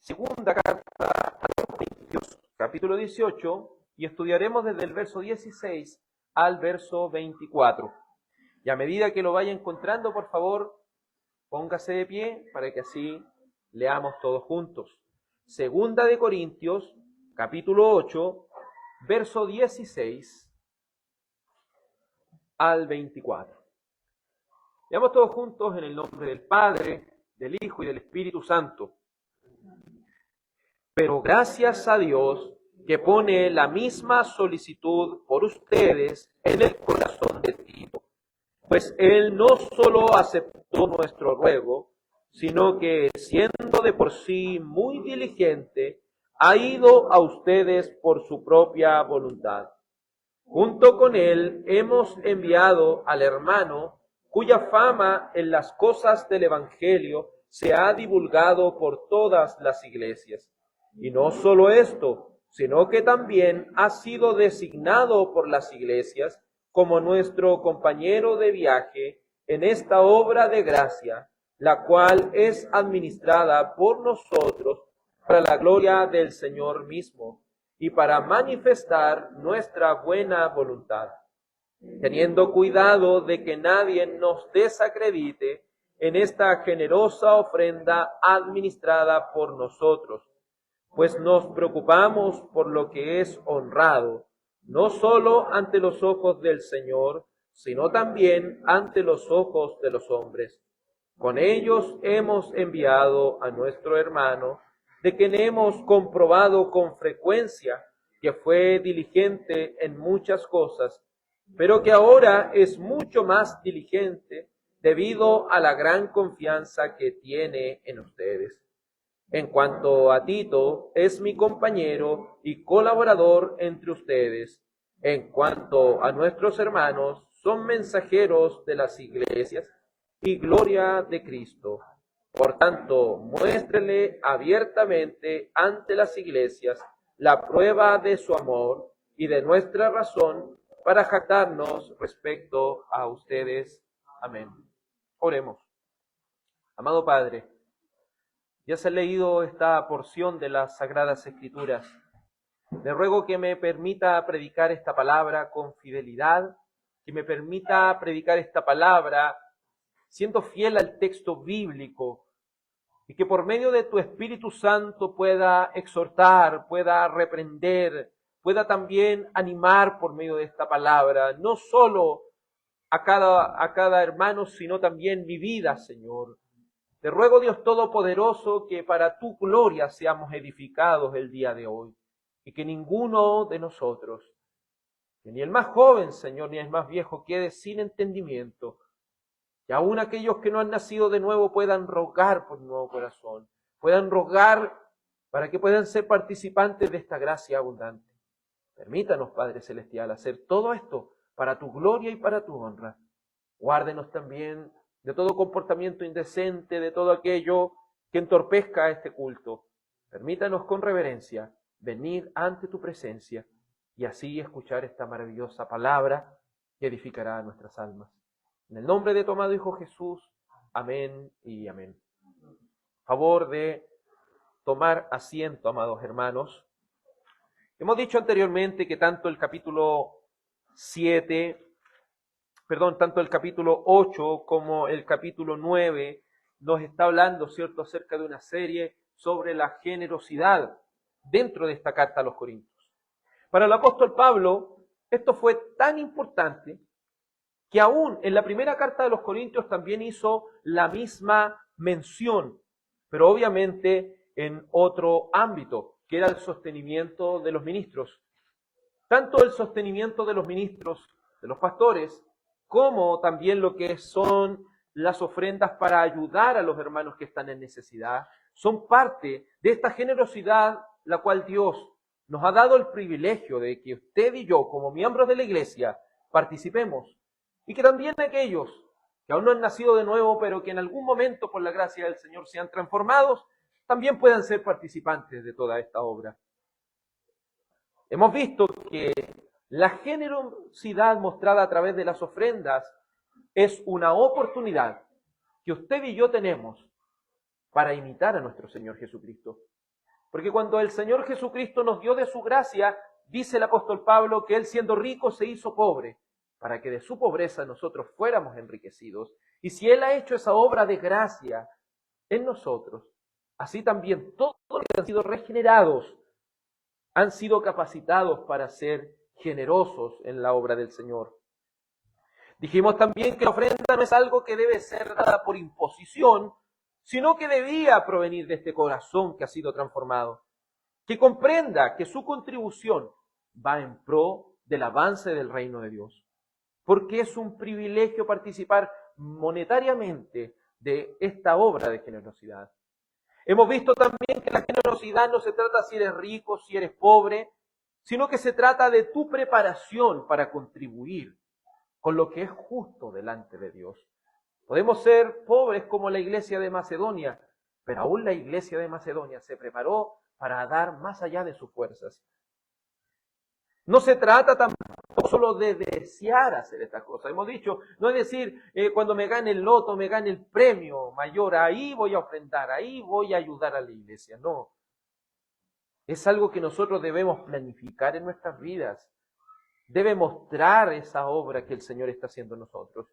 Segunda carta a los Corintios, capítulo 18, y estudiaremos desde el verso 16 al verso 24. Y a medida que lo vaya encontrando, por favor, póngase de pie para que así leamos todos juntos. Segunda de Corintios, capítulo 8, verso 16 al 24. Leamos todos juntos en el nombre del Padre, del Hijo y del Espíritu Santo. Pero gracias a Dios que pone la misma solicitud por ustedes en el corazón de Tito, pues él no solo aceptó nuestro ruego, sino que siendo de por sí muy diligente, ha ido a ustedes por su propia voluntad. Junto con él hemos enviado al hermano cuya fama en las cosas del Evangelio se ha divulgado por todas las iglesias. Y no solo esto, sino que también ha sido designado por las iglesias como nuestro compañero de viaje en esta obra de gracia, la cual es administrada por nosotros para la gloria del Señor mismo y para manifestar nuestra buena voluntad, teniendo cuidado de que nadie nos desacredite en esta generosa ofrenda administrada por nosotros, pues nos preocupamos por lo que es honrado, no solo ante los ojos del Señor, sino también ante los ojos de los hombres. Con ellos hemos enviado a nuestro hermano, de quien hemos comprobado con frecuencia que fue diligente en muchas cosas, pero que ahora es mucho más diligente debido a la gran confianza que tiene en ustedes. En cuanto a Tito, es mi compañero y colaborador entre ustedes. En cuanto a nuestros hermanos, son mensajeros de las iglesias y gloria de Cristo. Por tanto, muéstrele abiertamente ante las iglesias la prueba de su amor y de nuestra razón para jactarnos respecto a ustedes. Amén. Oremos. Amado Padre, ya se ha leído esta porción de las Sagradas Escrituras. Le ruego que me permita predicar esta palabra con fidelidad, que me permita predicar esta palabra siendo fiel al texto bíblico, y que por medio de tu Espíritu Santo pueda exhortar, pueda reprender, pueda también animar por medio de esta palabra, no solo a cada hermano, sino también mi vida, Señor. Te ruego, Dios Todopoderoso, que para tu gloria seamos edificados el día de hoy, y que ninguno de nosotros, que ni el más joven, Señor, ni el más viejo, quede sin entendimiento, que aún aquellos que no han nacido de nuevo puedan rogar por un nuevo corazón, puedan rogar para que puedan ser participantes de esta gracia abundante. Permítanos, Padre Celestial, hacer todo esto para tu gloria y para tu honra. Guárdenos también de todo comportamiento indecente, de todo aquello que entorpezca este culto. Permítanos con reverencia venir ante tu presencia y así escuchar esta maravillosa palabra que edificará nuestras almas. En el nombre de tu amado Hijo Jesús, amén y amén. Favor de tomar asiento, amados hermanos. Hemos dicho anteriormente que tanto el capítulo 8 como el capítulo 9 nos está hablando, ¿cierto?, acerca de una serie sobre la generosidad dentro de esta carta a los Corintios. Para el apóstol Pablo, esto fue tan importante que aún en la primera carta de los Corintios también hizo la misma mención, pero obviamente en otro ámbito, que era el sostenimiento de los ministros. Tanto el sostenimiento de los ministros, de los pastores, como también lo que son las ofrendas para ayudar a los hermanos que están en necesidad, son parte de esta generosidad la cual Dios nos ha dado el privilegio de que usted y yo, como miembros de la iglesia, participemos. Y que también aquellos que aún no han nacido de nuevo, pero que en algún momento por la gracia del Señor sean transformados, también puedan ser participantes de toda esta obra. Hemos visto que la generosidad mostrada a través de las ofrendas es una oportunidad que usted y yo tenemos para imitar a nuestro Señor Jesucristo. Porque cuando el Señor Jesucristo nos dio de su gracia, dice el apóstol Pablo que Él siendo rico se hizo pobre, para que de su pobreza nosotros fuéramos enriquecidos. Y si Él ha hecho esa obra de gracia en nosotros, así también todos los que han sido regenerados han sido capacitados para ser generosos en la obra del Señor. Dijimos también que la ofrenda no es algo que debe ser dada por imposición, sino que debía provenir de este corazón que ha sido transformado, que comprenda que su contribución va en pro del avance del reino de Dios, porque es un privilegio participar monetariamente de esta obra de generosidad. Hemos visto también que la generosidad no se trata si eres rico, si eres pobre, sino que se trata de tu preparación para contribuir con lo que es justo delante de Dios. Podemos ser pobres como la iglesia de Macedonia, pero aún la iglesia de Macedonia se preparó para dar más allá de sus fuerzas. No se trata tampoco solo de desear hacer estas cosas. Hemos dicho, no es decir, cuando me gane el loto, me gane el premio mayor, ahí voy a ofrendar, ahí voy a ayudar a la iglesia. No. Es algo que nosotros debemos planificar en nuestras vidas. Debe mostrar esa obra que el Señor está haciendo en nosotros.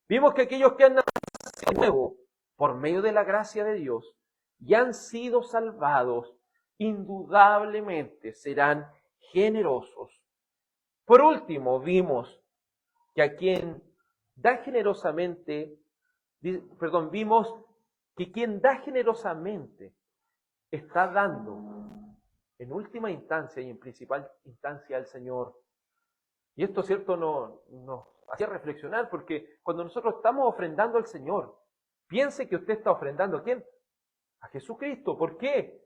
Vimos que aquellos que han nacido de nuevo por medio de la gracia de Dios y han sido salvados, indudablemente serán generosos. Por último, vimos que vimos que quien da generosamente está dando en última instancia y en principal instancia al Señor. Y esto, cierto, nos hacía reflexionar, porque cuando nosotros estamos ofrendando al Señor, piense que usted está ofrendando ¿a quién? A Jesucristo. ¿Por qué?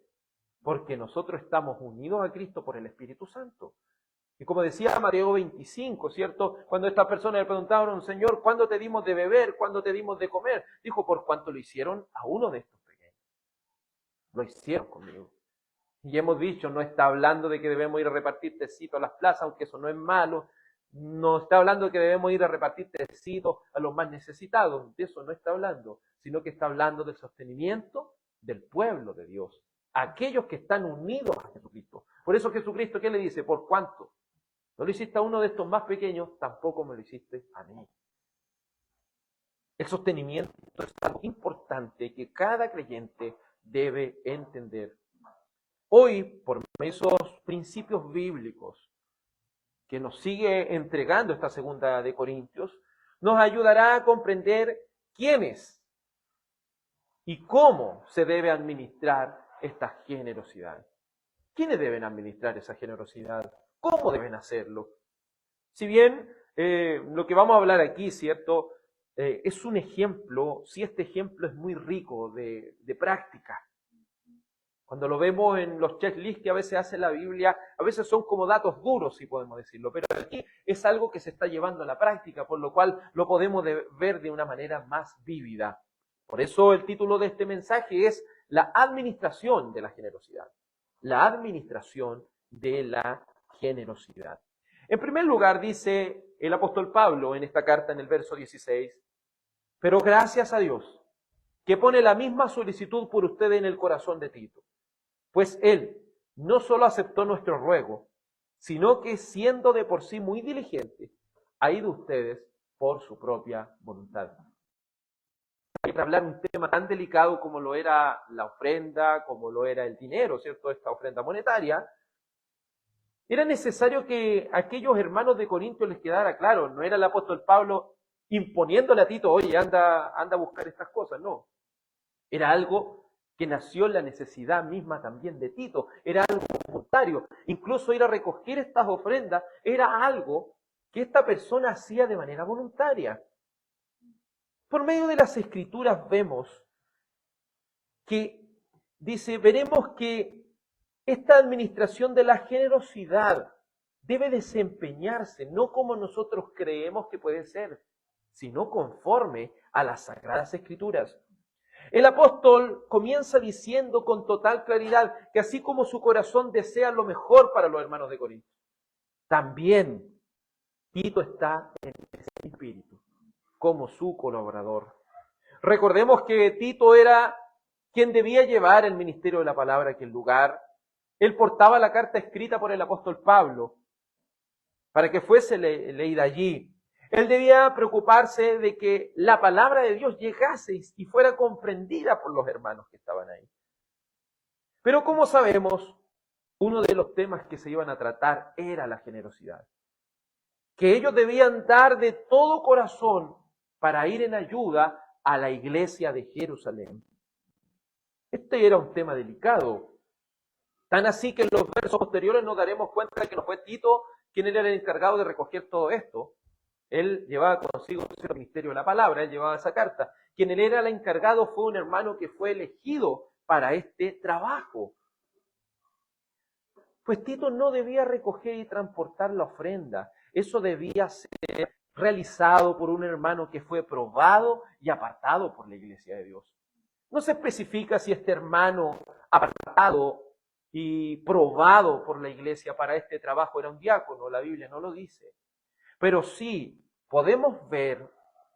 Porque nosotros estamos unidos a Cristo por el Espíritu Santo. Y como decía Mateo 25, ¿cierto? Cuando estas personas le preguntaron, Señor, ¿cuándo te dimos de beber? ¿Cuándo te dimos de comer? Dijo, por cuanto lo hicieron a uno de estos pequeños. Lo hicieron conmigo. Y hemos dicho, no está hablando de que debemos ir a repartir tecitos a las plazas, aunque eso no es malo. No está hablando de que debemos ir a repartir tecitos a los más necesitados. De eso no está hablando, sino que está hablando del sostenimiento del pueblo de Dios. Aquellos que están unidos a Jesucristo. Por eso Jesucristo, ¿qué le dice? ¿Por cuánto? No lo hiciste a uno de estos más pequeños, tampoco me lo hiciste a mí. El sostenimiento es algo importante que cada creyente debe entender. Hoy, por esos principios bíblicos que nos sigue entregando esta segunda de Corintios, nos ayudará a comprender quiénes y cómo se debe administrar esta generosidad. ¿Quiénes deben administrar esa generosidad? ¿Cómo deben hacerlo? Si bien lo que vamos a hablar aquí, ¿cierto? Es un ejemplo, si este ejemplo es muy rico de práctica. Cuando lo vemos en los checklists que a veces hace la Biblia, a veces son como datos duros, si podemos decirlo, pero aquí es algo que se está llevando a la práctica, por lo cual lo podemos ver de una manera más vívida. Por eso el título de este mensaje es la administración de la generosidad. La administración de la generosidad. En primer lugar, dice el apóstol Pablo en esta carta en el verso 16, pero gracias a Dios, que pone la misma solicitud por ustedes en el corazón de Tito. Pues él no solo aceptó nuestro ruego, sino que siendo de por sí muy diligente, ha ido a ustedes por su propia voluntad. Para hablar un tema tan delicado como lo era la ofrenda, como lo era el dinero, ¿cierto? Esta ofrenda monetaria, era necesario que a aquellos hermanos de Corinto les quedara claro, no era el apóstol Pablo imponiéndole a Tito, oye, anda a buscar estas cosas, no. Era algo que nació en la necesidad misma también de Tito, era algo voluntario. Incluso ir a recoger estas ofrendas era algo que esta persona hacía de manera voluntaria. Por medio de las Escrituras vemos que, dice, veremos que esta administración de la generosidad debe desempeñarse no como nosotros creemos que puede ser, sino conforme a las Sagradas Escrituras. El apóstol comienza diciendo con total claridad que así como su corazón desea lo mejor para los hermanos de Corinto, también Tito está en ese espíritu como su colaborador. Recordemos que Tito era quien debía llevar el ministerio de la palabra a aquel lugar, Él portaba la carta escrita por el apóstol Pablo para que fuese leída allí. Él debía preocuparse de que la palabra de Dios llegase y fuera comprendida por los hermanos que estaban ahí. Pero como sabemos, uno de los temas que se iban a tratar era la generosidad. Que ellos debían dar de todo corazón para ir en ayuda a la iglesia de Jerusalén. Este era un tema delicado. Tan así que en los versos posteriores nos daremos cuenta de que no fue Tito quien era el encargado de recoger todo esto. Él llevaba consigo el ministerio de la palabra, él llevaba esa carta. Quien él era el encargado fue un hermano que fue elegido para este trabajo. Pues Tito no debía recoger y transportar la ofrenda. Eso debía ser realizado por un hermano que fue probado y apartado por la iglesia de Dios. No se especifica si este hermano apartado y probado por la iglesia para este trabajo era un diácono, la Biblia no lo dice. Pero sí podemos ver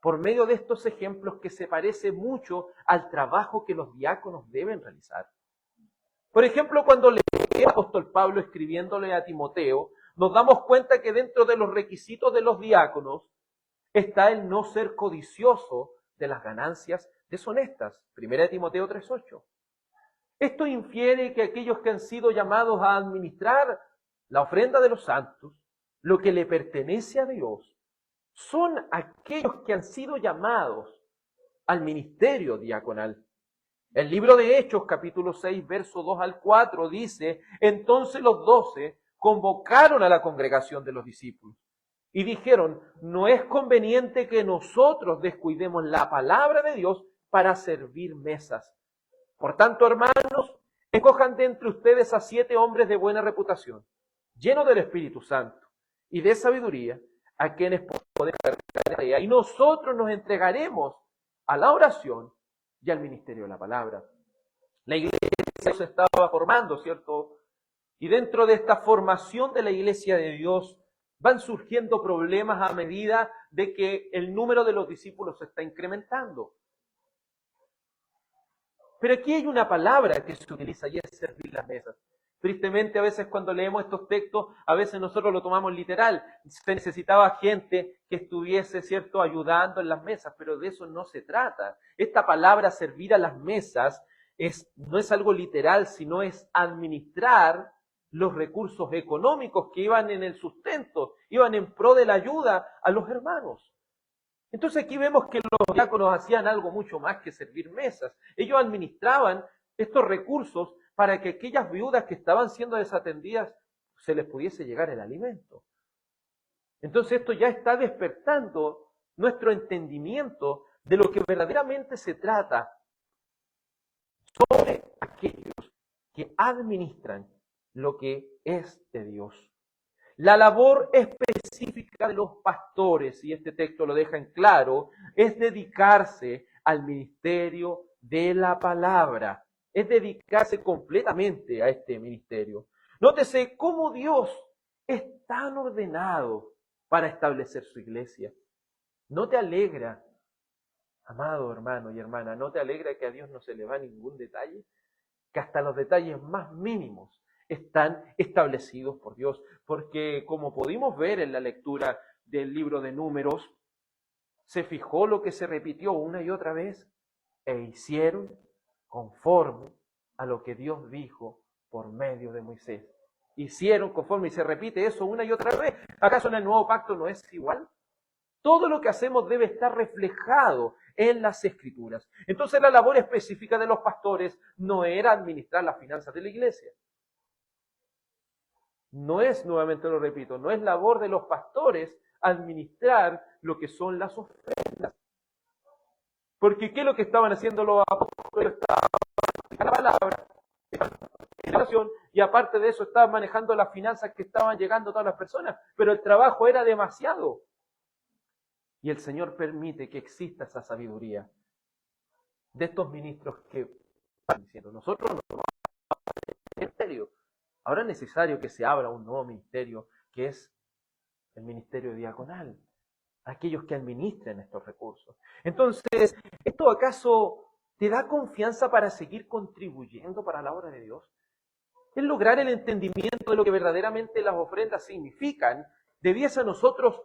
por medio de estos ejemplos que se parece mucho al trabajo que los diáconos deben realizar. Por ejemplo, cuando leemos el apóstol Pablo escribiéndole a Timoteo, nos damos cuenta que dentro de los requisitos de los diáconos está el no ser codicioso de las ganancias deshonestas. 1 Timoteo 3:8. Esto infiere que aquellos que han sido llamados a administrar la ofrenda de los santos, lo que le pertenece a Dios, son aquellos que han sido llamados al ministerio diaconal. El libro de Hechos, capítulo 6, verso 2 al 4, dice: entonces los 12 convocaron a la congregación de los discípulos y dijeron: no es conveniente que nosotros descuidemos la palabra de Dios para servir mesas. Por tanto, hermanos, escojan de entre ustedes a 7 hombres de buena reputación, llenos del Espíritu Santo y de sabiduría, a quienes podemos cargar tarea, y nosotros nos entregaremos a la oración y al ministerio de la palabra. La iglesia se estaba formando, ¿cierto? Y dentro de esta formación de la iglesia de Dios van surgiendo problemas a medida de que el número de los discípulos se está incrementando. Pero aquí hay una palabra que se utiliza y es servir las mesas. Tristemente, a veces cuando leemos estos textos, a veces nosotros lo tomamos literal. Se necesitaba gente que estuviese, ¿cierto?, ayudando en las mesas, pero de eso no se trata. Esta palabra, servir a las mesas, no es algo literal, sino es administrar los recursos económicos que iban en el sustento, iban en pro de la ayuda a los hermanos. Entonces aquí vemos que los diáconos hacían algo mucho más que servir mesas. Ellos administraban estos recursos para que aquellas viudas que estaban siendo desatendidas se les pudiese llegar el alimento. Entonces esto ya está despertando nuestro entendimiento de lo que verdaderamente se trata sobre aquellos que administran lo que es de Dios. La labor específica de los pastores, y este texto lo deja en claro, es dedicarse al ministerio de la palabra, es dedicarse completamente a este ministerio. Nótese cómo Dios es tan ordenado para establecer su iglesia. ¿No te alegra, amado hermano y hermana, no te alegra que a Dios no se le va ningún detalle? Que hasta los detalles más mínimos están establecidos por Dios, porque como pudimos ver en la lectura del libro de Números, se fijó lo que se repitió una y otra vez, e hicieron conforme a lo que Dios dijo por medio de Moisés. Hicieron conforme, y se repite eso una y otra vez. ¿Acaso en el nuevo pacto no es igual? Todo lo que hacemos debe estar reflejado en las Escrituras. Entonces la labor específica de los pastores no era administrar las finanzas de la iglesia. No es, nuevamente lo repito, no es labor de los pastores administrar lo que son las ofrendas. Porque ¿qué es lo que estaban haciendo los apóstoles? Estaban manejando la palabra, la oración, y aparte de eso estaban manejando las finanzas que estaban llegando a todas las personas. Pero el trabajo era demasiado. Y el Señor permite que exista esa sabiduría de estos ministros que están diciendo: nosotros no vamos a hacer ministerio. Ahora es necesario que se abra un nuevo ministerio, que es el ministerio diaconal, aquellos que administren estos recursos. Entonces, ¿esto acaso te da confianza para seguir contribuyendo para la obra de Dios? es lograr el entendimiento de lo que verdaderamente las ofrendas significan, debiese a nosotros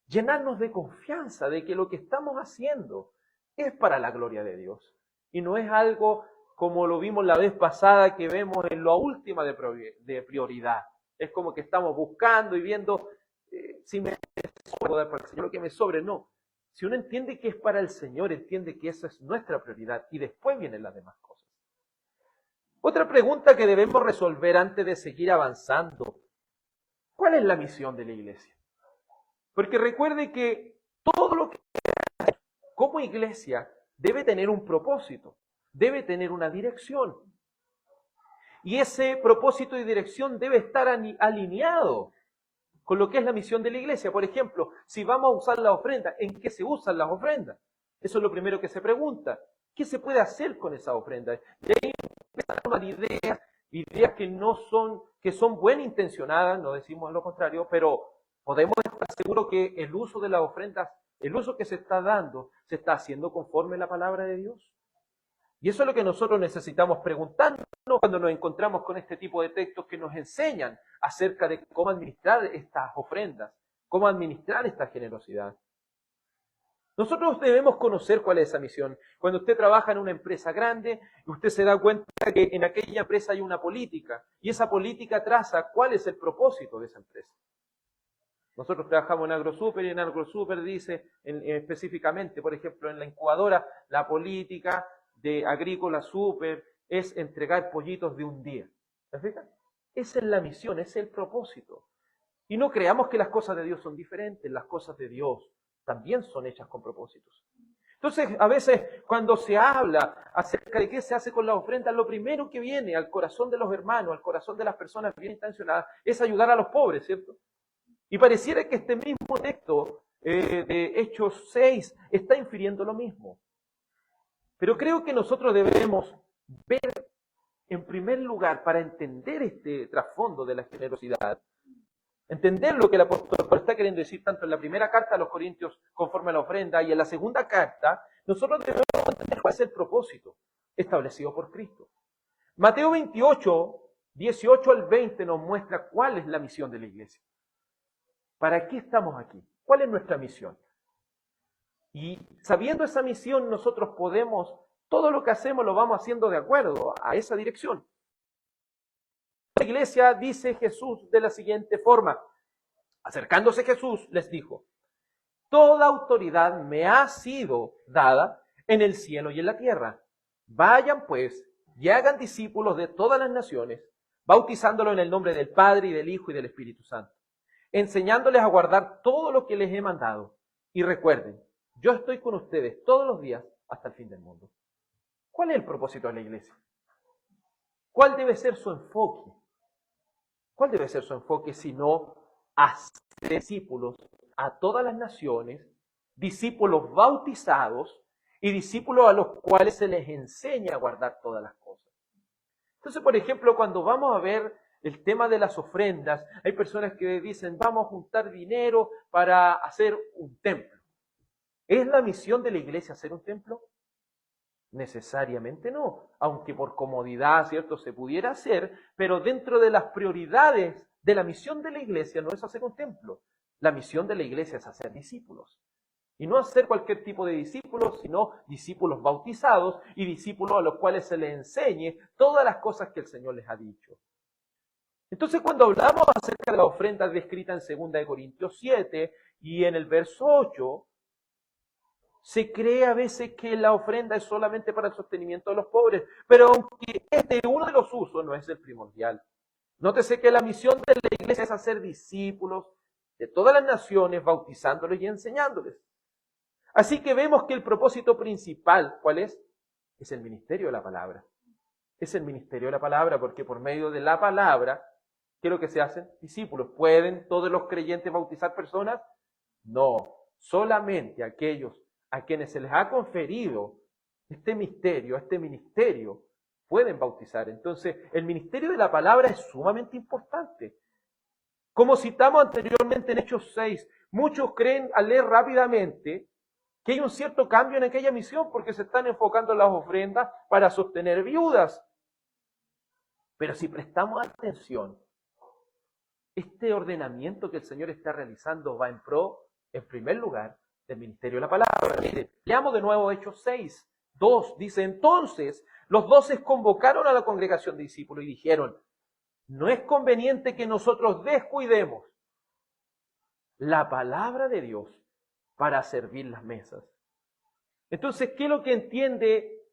llenarnos de confianza de que lo que estamos haciendo es para la gloria de Dios. Y no es algo como lo vimos la vez pasada que vemos en la última de prioridad. Es como que estamos buscando y viendo si me puedo dar para el Señor lo que me sobre. No. Si uno entiende que es para el Señor, entiende que esa es nuestra prioridad y después vienen las demás cosas. Otra pregunta que debemos resolver antes de seguir avanzando. ¿Cuál es la misión de la iglesia? Porque recuerde que todo lo que como iglesia debe tener un propósito, debe tener una dirección. Y ese propósito y dirección debe estar alineado con lo que es la misión de la iglesia. Por ejemplo, si vamos a usar la ofrenda, ¿en qué se usan las ofrendas? Eso es lo primero que se pregunta. ¿Qué se puede hacer con esa ofrenda? Y ahí empiezan a tomar ideas que son buenas intencionadas, no decimos lo contrario, pero podemos estar seguros que el uso de las ofrendas, el uso que se está dando, se está haciendo conforme a la palabra de Dios. Y eso es lo que nosotros necesitamos preguntarnos cuando nos encontramos con este tipo de textos que nos enseñan acerca de cómo administrar estas ofrendas, cómo administrar esta generosidad. Nosotros debemos conocer cuál es esa misión. Cuando usted trabaja en una empresa grande, usted se da cuenta que en aquella empresa hay una política, y esa política traza cuál es el propósito de esa empresa. Nosotros trabajamos en AgroSuper y en AgroSuper dice específicamente, por ejemplo, en la incubadora, la política de Agrícola Super es entregar pollitos de un día. ¿Se fijan? Esa es la misión, ese es el propósito. Y no creamos que las cosas de Dios son diferentes, las cosas de Dios también son hechas con propósitos. Entonces, a veces cuando se habla acerca de qué se hace con las ofrendas, lo primero que viene al corazón de los hermanos, al corazón de las personas bien intencionadas, es ayudar a los pobres, ¿cierto? Y pareciera que este mismo texto de Hechos 6 está infiriendo lo mismo. Pero creo que nosotros debemos ver, en primer lugar, para entender este trasfondo de la generosidad, entender lo que el apóstol Pablo está queriendo decir tanto en la primera carta a los Corintios conforme a la ofrenda y en la segunda carta, nosotros debemos entender cuál es el propósito establecido por Cristo. Mateo 28, 18 al 20 nos muestra cuál es la misión de la iglesia. ¿Para qué estamos aquí? ¿Cuál es nuestra misión? Y sabiendo esa misión, nosotros podemos, todo lo que hacemos lo vamos haciendo de acuerdo a esa dirección. La iglesia dice Jesús de la siguiente forma. Acercándose Jesús les dijo, toda autoridad me ha sido dada en el cielo y en la tierra. Vayan pues y hagan discípulos de todas las naciones, bautizándolos en el nombre del Padre y del Hijo y del Espíritu Santo, enseñándoles a guardar todo lo que les he mandado. Y recuerden, yo estoy con ustedes todos los días hasta el fin del mundo. ¿Cuál es el propósito de la iglesia? ¿Cuál debe ser su enfoque? ¿Cuál debe ser su enfoque si no hacer discípulos a todas las naciones, discípulos bautizados y discípulos a los cuales se les enseña a guardar todas las cosas? Entonces, por ejemplo, cuando vamos a ver el tema de las ofrendas, hay personas que dicen, vamos a juntar dinero para hacer un templo. ¿Es la misión de la iglesia hacer un templo? Necesariamente no, aunque por comodidad, ¿cierto?, se pudiera hacer, pero dentro de las prioridades de la misión de la iglesia no es hacer un templo. La misión de la iglesia es hacer discípulos. Y no hacer cualquier tipo de discípulos, sino discípulos bautizados y discípulos a los cuales se les enseñe todas las cosas que el Señor les ha dicho. Entonces, cuando hablamos acerca de la ofrenda descrita en 2 Corintios 7 y en el verso 8, se cree a veces que la ofrenda es solamente para el sostenimiento de los pobres, pero aunque este uno de los usos no es el primordial. Nótese que la misión de la iglesia es hacer discípulos de todas las naciones, bautizándoles y enseñándoles. Así que vemos que el propósito principal, ¿cuál es? Es el ministerio de la palabra. Es el ministerio de la palabra, porque por medio de la palabra, ¿qué es lo que se hacen? Discípulos. ¿Pueden todos los creyentes bautizar personas? No, solamente aquellos a quienes se les ha conferido este ministerio, pueden bautizar. Entonces, el ministerio de la palabra es sumamente importante. Como citamos anteriormente en Hechos 6, muchos creen al leer rápidamente que hay un cierto cambio en aquella misión porque se están enfocando en las ofrendas para sostener viudas. Pero si prestamos atención, este ordenamiento que el Señor está realizando va en pro, en primer lugar, del ministerio de la palabra. Mire, leamos de nuevo Hechos 6, 2. Dice, entonces los 12 convocaron a la congregación de discípulos y dijeron, no es conveniente que nosotros descuidemos la palabra de Dios para servir las mesas. Entonces, ¿qué es lo que entiende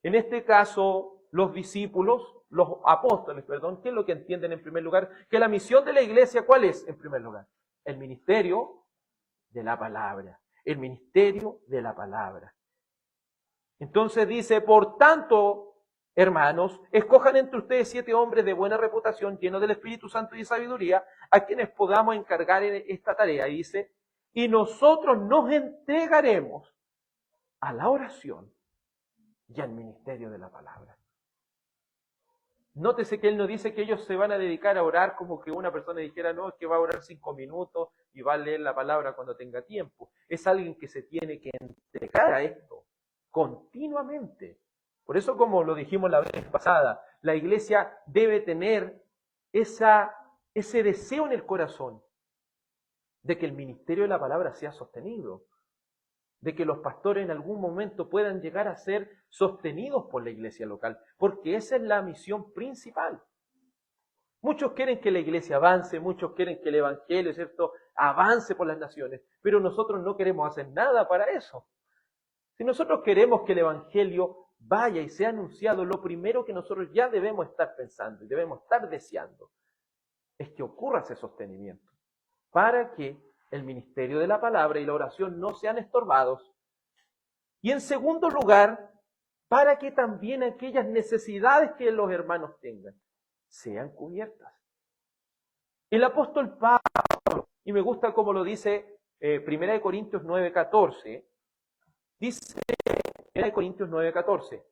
en este caso los discípulos, los apóstoles, perdón? ¿Qué es lo que entienden en primer lugar? Que la misión de la iglesia, ¿cuál es en primer lugar? El ministerio de la palabra. El ministerio de la palabra. Entonces dice, por tanto, hermanos, escojan entre ustedes 7 hombres de buena reputación, llenos del Espíritu Santo y de sabiduría, a quienes podamos encargar esta tarea. Y dice, y nosotros nos entregaremos a la oración y al ministerio de la palabra. Nótese que él no dice que ellos se van a dedicar a orar como que una persona dijera, no, es que va a orar 5 minutos y va a leer la palabra cuando tenga tiempo. Es alguien que se tiene que entregar a esto continuamente. Por eso, como lo dijimos la vez pasada, la iglesia debe tener ese deseo en el corazón de que el ministerio de la palabra sea sostenido, de que los pastores en algún momento puedan llegar a ser sostenidos por la iglesia local, porque esa es la misión principal. Muchos quieren que la iglesia avance, muchos quieren que el evangelio, ¿cierto?, avance por las naciones, pero nosotros no queremos hacer nada para eso. Si nosotros queremos que el evangelio vaya y sea anunciado, lo primero que nosotros ya debemos estar pensando y debemos estar deseando es que ocurra ese sostenimiento, para que el ministerio de la palabra y la oración no sean estorbados. Y en segundo lugar, para que también aquellas necesidades que los hermanos tengan sean cubiertas. El apóstol Pablo, y me gusta como lo dice 1 Corintios 9:14, dice 1 Corintios 9:14,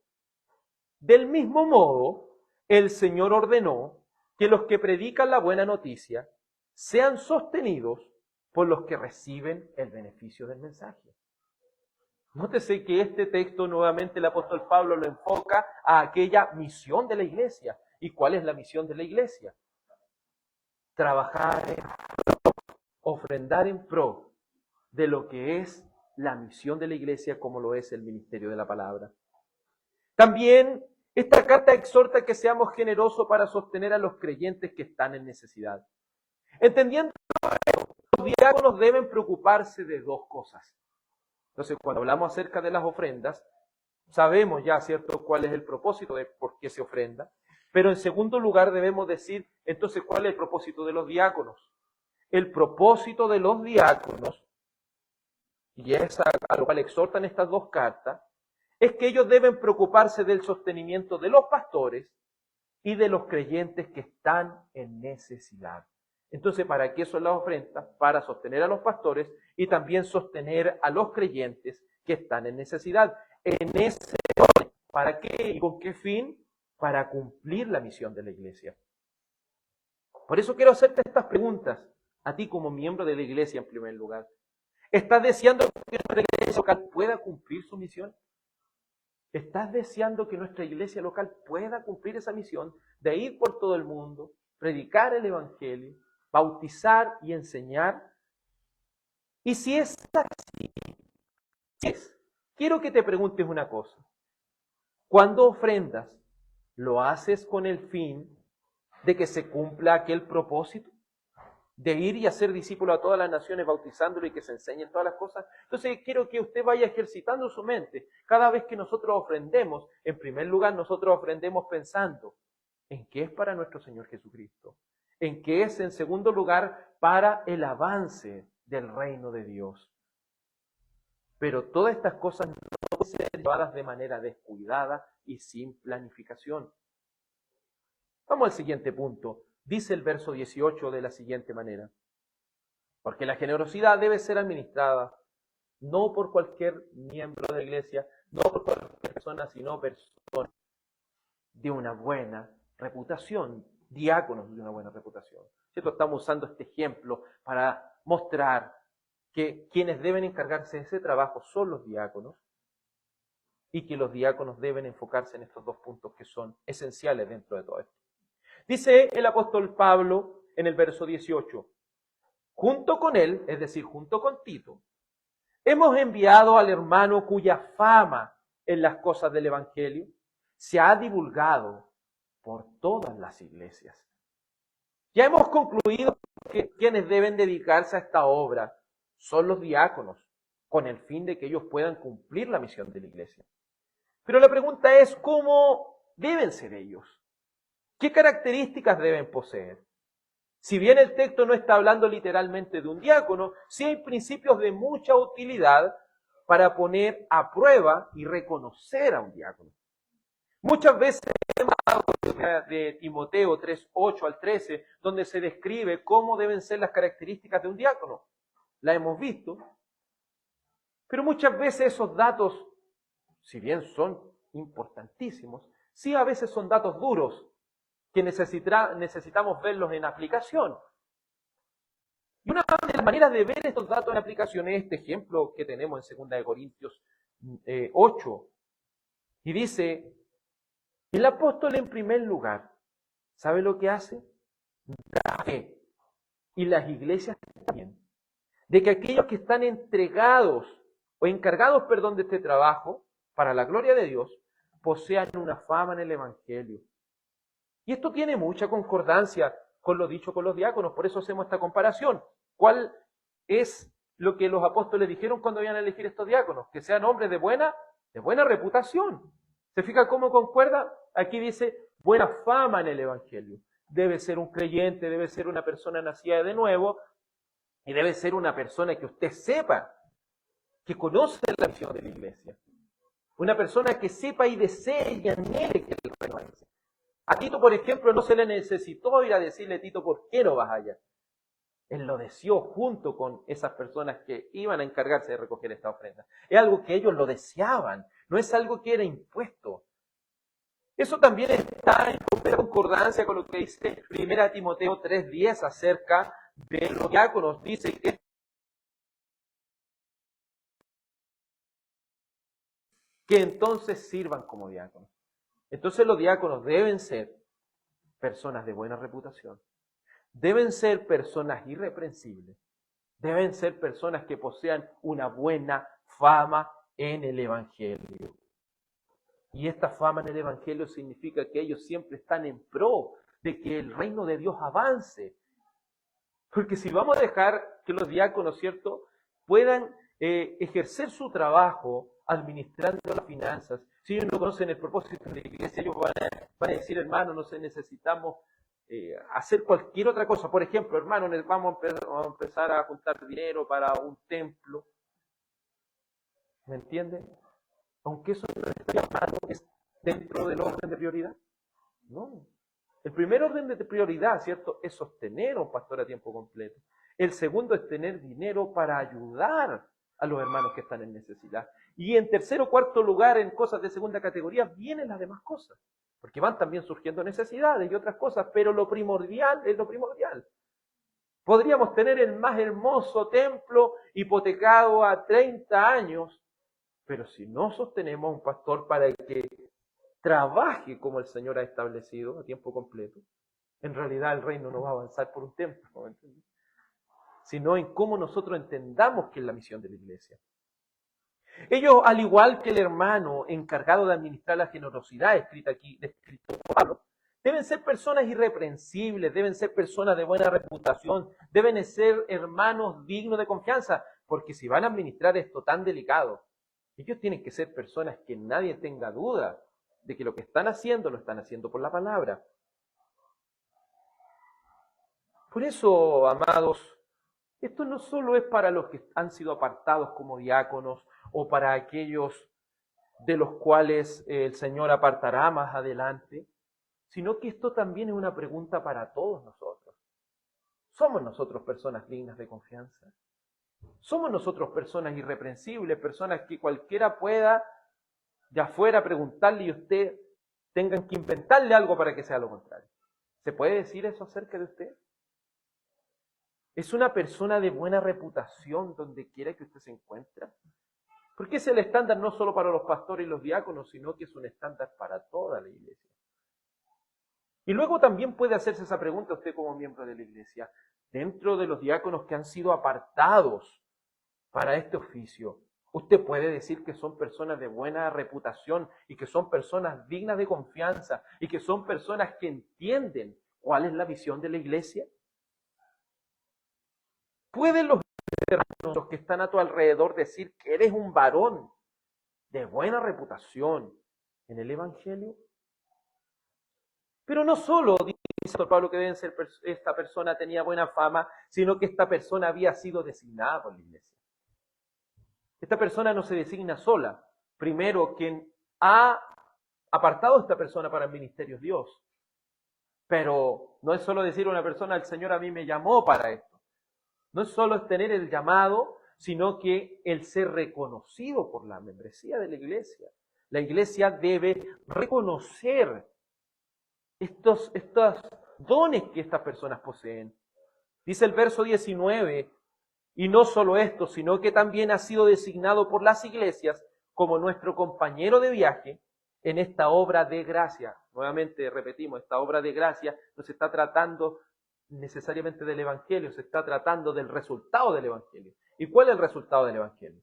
del mismo modo, el Señor ordenó que los que predican la buena noticia sean sostenidos por los que reciben el beneficio del mensaje. Nótese que este texto nuevamente el apóstol Pablo lo enfoca a aquella misión de la iglesia. ¿Y cuál es la misión de la iglesia? Trabajar en pro, ofrendar en pro de lo que es la misión de la iglesia, como lo es el ministerio de la palabra. También esta carta exhorta que seamos generosos para sostener a los creyentes que están en necesidad. Entendiendo esto, los diáconos deben preocuparse de 2 cosas. Entonces, cuando hablamos acerca de las ofrendas, sabemos ya, ¿cierto?, cuál es el propósito de por qué se ofrenda. Pero en segundo lugar debemos decir, entonces, ¿cuál es el propósito de los diáconos? El propósito de los diáconos, y es a lo cual exhortan estas 2 cartas, es que ellos deben preocuparse del sostenimiento de los pastores y de los creyentes que están en necesidad. Entonces, ¿para qué son las ofrendas? Para sostener a los pastores y también sostener a los creyentes que están en necesidad. En ese orden, ¿para qué y con qué fin? Para cumplir la misión de la iglesia. Por eso quiero hacerte estas preguntas a ti como miembro de la iglesia en primer lugar. ¿Estás deseando que nuestra iglesia local pueda cumplir su misión? ¿Estás deseando que nuestra iglesia local pueda cumplir esa misión de ir por todo el mundo, predicar el evangelio, bautizar y enseñar? Y si es así, quiero que te preguntes una cosa. Cuando ofrendas, ¿lo haces con el fin de que se cumpla aquel propósito? De ir y hacer discípulos a todas las naciones, bautizándolo y que se enseñen todas las cosas. Entonces quiero que usted vaya ejercitando su mente. Cada vez que nosotros ofrendemos, en primer lugar nosotros ofrendemos pensando en qué es para nuestro Señor Jesucristo, en qué es en segundo lugar para el avance del reino de Dios. Pero todas estas cosas no pueden ser llevadas de manera descuidada y sin planificación. Vamos al siguiente punto. Dice el verso 18 de la siguiente manera: porque la generosidad debe ser administrada no por cualquier miembro de la iglesia, no por cualquier persona, sino personas de una buena reputación, diáconos de una buena reputación. ¿Cierto? Estamos usando este ejemplo para mostrar que quienes deben encargarse de ese trabajo son los diáconos y que los diáconos deben enfocarse en estos 2 puntos que son esenciales dentro de todo esto. Dice el apóstol Pablo en el verso 18, junto con él, es decir, junto con Tito, hemos enviado al hermano cuya fama en las cosas del Evangelio se ha divulgado por todas las iglesias. Ya hemos concluido que quienes deben dedicarse a esta obra son los diáconos, con el fin de que ellos puedan cumplir la misión de la iglesia. Pero la pregunta es, ¿cómo deben ser ellos? ¿Qué características deben poseer? Si bien el texto no está hablando literalmente de un diácono, sí hay principios de mucha utilidad para poner a prueba y reconocer a un diácono. Muchas veces hemos hablado de Timoteo 3:8 al 13, donde se describe cómo deben ser las características de un diácono. La hemos visto, pero muchas veces esos datos, si bien son importantísimos, sí a veces son datos duros que necesitamos verlos en aplicación. Y una de las maneras de ver estos datos en aplicación es este ejemplo que tenemos en 2 Corintios 8. Y dice, el apóstol en primer lugar, ¿sabe lo que hace? Da fe. Y las iglesias también. De que aquellos que están entregados o encargados, de este trabajo, para la gloria de Dios, posean una fama en el Evangelio. Y esto tiene mucha concordancia con lo dicho con los diáconos, por eso hacemos esta comparación. ¿Cuál es lo que los apóstoles dijeron cuando iban a elegir estos diáconos? Que sean hombres de buena reputación. ¿Se fija cómo concuerda? Aquí dice buena fama en el Evangelio. Debe ser un creyente, debe ser una persona nacida de nuevo y debe ser una persona que usted sepa, que conoce la misión de la iglesia. Una persona que sepa y desee y anhele que el reino avance. A Tito, por ejemplo, no se le necesitó ir a decirle, Tito, ¿por qué no vas allá? Él lo deseó junto con esas personas que iban a encargarse de recoger esta ofrenda. Es algo que ellos lo deseaban, no es algo que era impuesto. Eso también está en concordancia con lo que dice 1 Timoteo 3:10 acerca de los diáconos. Dice que entonces sirvan como diáconos. Entonces los diáconos deben ser personas de buena reputación, deben ser personas irreprensibles, deben ser personas que posean una buena fama en el Evangelio. Y esta fama en el Evangelio significa que ellos siempre están en pro de que el reino de Dios avance. Porque si vamos a dejar que los diáconos, ¿cierto?, puedan ejercer su trabajo administrando las finanzas, si ellos no conocen el propósito de la iglesia, ellos van a decir, hermano, no sé, necesitamos hacer cualquier otra cosa. Por ejemplo, hermano, vamos a empezar a juntar dinero para un templo. ¿Me entienden? Aunque eso no está llamado, es dentro del orden de prioridad. No. El primer orden de prioridad, ¿cierto?, es sostener a un pastor a tiempo completo. El segundo es tener dinero para ayudar a los hermanos que están en necesidad. Y en tercer o cuarto lugar, en cosas de segunda categoría, vienen las demás cosas. Porque van también surgiendo necesidades y otras cosas, pero lo primordial es lo primordial. Podríamos tener el más hermoso templo hipotecado a 30 años, pero si no sostenemos a un pastor para que trabaje como el Señor ha establecido a tiempo completo, en realidad el reino no va a avanzar por un tiempo, ¿me entiendes? Sino en cómo nosotros entendamos que es la misión de la iglesia. Ellos, al igual que el hermano encargado de administrar la generosidad escrita aquí, descrito por Pablo, deben ser personas irreprensibles, deben ser personas de buena reputación, deben ser hermanos dignos de confianza, porque si van a administrar esto tan delicado, ellos tienen que ser personas que nadie tenga duda de que lo que están haciendo lo están haciendo por la palabra. Por eso, amados, esto no solo es para los que han sido apartados como diáconos o para aquellos de los cuales el Señor apartará más adelante, sino que esto también es una pregunta para todos nosotros. ¿Somos nosotros personas dignas de confianza? ¿Somos nosotros personas irreprensibles, personas que cualquiera pueda de afuera preguntarle y usted tengan que inventarle algo para que sea lo contrario? ¿Se puede decir eso acerca de usted? ¿Es una persona de buena reputación donde quiera que usted se encuentre? Porque es el estándar no solo para los pastores y los diáconos, sino que es un estándar para toda la iglesia. Y luego también puede hacerse esa pregunta usted como miembro de la iglesia. Dentro de los diáconos que han sido apartados para este oficio, usted puede decir que son personas de buena reputación y que son personas dignas de confianza y que son personas que entienden cuál es la visión de la iglesia. ¿Pueden los hermanos, los que están a tu alrededor, decir que eres un varón de buena reputación en el Evangelio? Pero no solo dice Pablo que esta persona tenía buena fama, sino que esta persona había sido designada por la iglesia. Esta persona no se designa sola. Primero, quien ha apartado a esta persona para el ministerio es Dios. Pero no es solo decir a una persona, el Señor a mí me llamó para esto. No es solo tener el llamado, sino que el ser reconocido por la membresía de la iglesia. La iglesia debe reconocer estos dones que estas personas poseen. Dice el verso 19, y no solo esto, sino que también ha sido designado por las iglesias como nuestro compañero de viaje en esta obra de gracia. Nuevamente repetimos, esta obra de gracia no se está tratando necesariamente del Evangelio, se está tratando del resultado del Evangelio. ¿Y cuál es el resultado del Evangelio?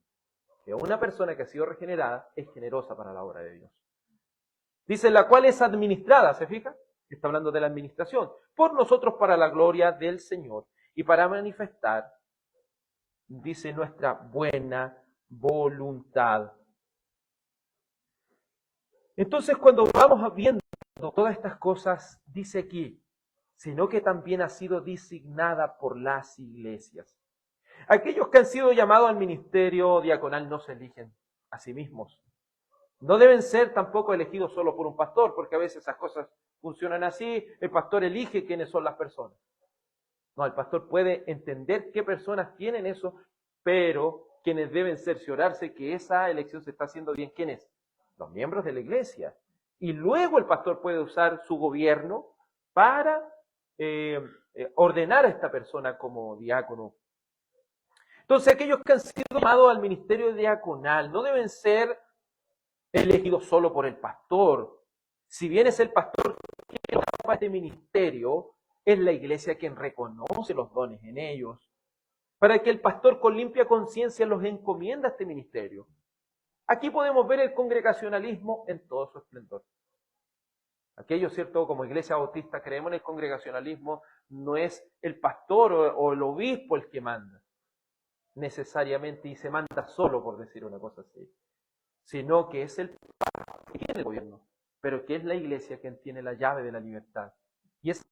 Que una persona que ha sido regenerada es generosa para la obra de Dios. Dice, la cual es administrada, ¿se fija? Está hablando de la administración, por nosotros para la gloria del Señor y para manifestar, dice, nuestra buena voluntad. Entonces, cuando vamos viendo todas estas cosas, dice aquí, sino que también ha sido designada por las iglesias. Aquellos que han sido llamados al ministerio diaconal no se eligen a sí mismos. No deben ser tampoco elegidos solo por un pastor, porque a veces esas cosas funcionan así, el pastor elige quiénes son las personas. No, el pastor puede entender qué personas tienen eso, pero quienes deben cerciorarse que esa elección se está haciendo bien, ¿quiénes? Los miembros de la iglesia. Y luego el pastor puede usar su gobierno para ordenar a esta persona como diácono. Entonces, aquellos que han sido llamados al ministerio diaconal no deben ser elegidos solo por el pastor. Si bien es el pastor quien ocupa este ministerio, es la iglesia quien reconoce los dones en ellos, para que el pastor con limpia conciencia los encomienda a este ministerio. Aquí podemos ver el congregacionalismo en todo su esplendor. Aquello, ¿cierto? Como iglesia bautista creemos en el congregacionalismo, no es el pastor o el obispo el que manda, necesariamente, y se manda solo, por decir una cosa así, sino que es el pastor que tiene el gobierno, pero que es la iglesia quien tiene la llave de la libertad. Y esa